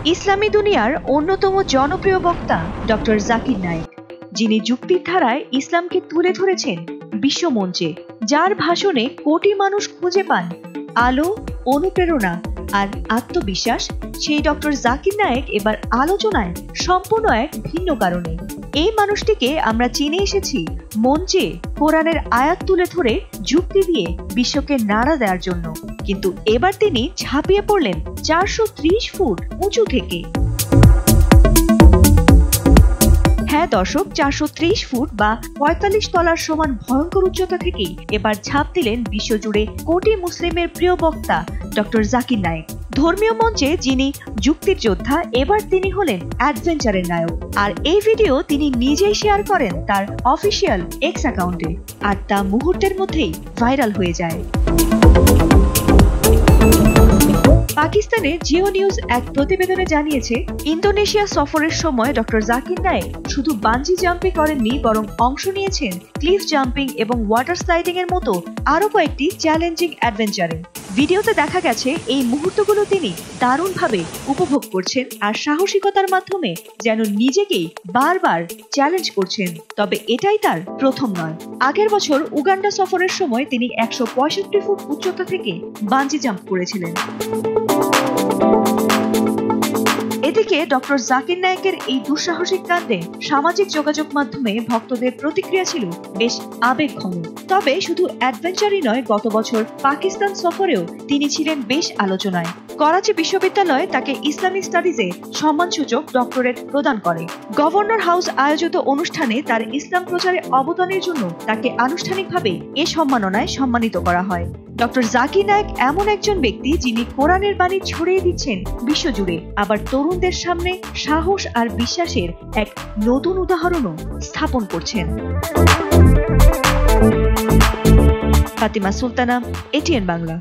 ইসলামী দুনিয়ার অন্যতম জনপ্রিয় বক্তা ডক্টর জাকির নায়েক, যিনি যুক্তির ধারায় ইসলামকে তুলে ধরেছেন বিশ্বমঞ্চে, যার ভাষণে কোটি মানুষ খুঁজে পান আলো, অনুপ্রেরণা আর আত্মবিশ্বাস, সেই ডক্টর জাকির নায়েক এবার আলোচনায় সম্পূর্ণ এক ভিন্ন কারণে। এই মানুষটিকে আমরা চিনে এসেছি মঞ্চে কোরআনের আয়াত তুলে ধরে যুক্তি দিয়ে বিশ্বকে নাড়া দেওয়ার জন্য, কিন্তু এবার তিনি ঝাঁপিয়ে পড়লেন 430 ফুট উঁচু থেকে। হ্যাঁ দর্শক, 430 ফুট বা 45 তলার সমান ভয়ঙ্কর উচ্চতা থেকেই এবার ঝাঁপ দিলেন বিশ্বজুড়ে কোটি মুসলিমের প্রিয় বক্তা ডক্টর জাকির নায়েক। ধর্মীয় মঞ্চে যিনি যুক্তির যোদ্ধা, এবার তিনি হলেন অ্যাডভেঞ্চারের নায়ক। আর এই ভিডিও তিনি নিজেই শেয়ার করেন তার অফিসিয়াল এক্স অ্যাকাউন্টে, আর তা মুহূর্তের মধ্যেই ভাইরাল হয়ে যায়। পাকিস্তানের জিও নিউজ এক প্রতিবেদনে জানিয়েছে, ইন্দোনেশিয়া সফরের সময় ডক্টর জাকির নায়েক শুধু বানজি জাম্পিং করেননি, বরং অংশ নিয়েছেন ক্লিফ জাম্পিং এবং ওয়াটার স্লাইডিং এর মতো আরো কয়েকটি চ্যালেঞ্জিং অ্যাডভেঞ্চারে। ভিডিওতে দেখা গেছে এই মুহূর্তগুলো তিনি দারুণভাবে উপভোগ করছেন আর সাহসিকতার মাধ্যমে যেন নিজেকেই বারবার চ্যালেঞ্জ করছেন। তবে এটাই তার প্রথম নয়। আগের বছর উগান্ডা সফরের সময় তিনি 165 ফুট উচ্চতা থেকে বানজি জাম্প করেছিলেন। এদিকে ডক্টর জাকির নায়েকের এই দুঃসাহসিক কাণ্ডে সামাজিক যোগাযোগ মাধ্যমে ভক্তদের প্রতিক্রিয়া ছিল বেশ আবেগঘন। তবে শুধু অ্যাডভেঞ্চারই নয়, গত বছর পাকিস্তান সফরেও তিনি ছিলেন বেশ আলোচনায়। করাচি বিশ্ববিদ্যালয় তাকে ইসলামিক স্টাডিজে সম্মানসূচক ডক্টরেট প্রদান করে। গভর্নর হাউস আয়োজিত অনুষ্ঠানে তার ইসলাম প্রচারে অবদানের জন্য তাকে আনুষ্ঠানিকভাবে এ সম্মাননায় সম্মানিত করা হয়। ডক্টর জাকির নায়েক এমন একজন ব্যক্তি যিনি কোরআনের বাণী ছড়িয়ে দিচ্ছেন বিশ্বজুড়ে, আবার তরুণদের সামনে সাহস আর বিশ্বাসের এক নতুন উদাহরণও স্থাপন করছেন। ফাতিমা সুলতানা, এটিএন বাংলা।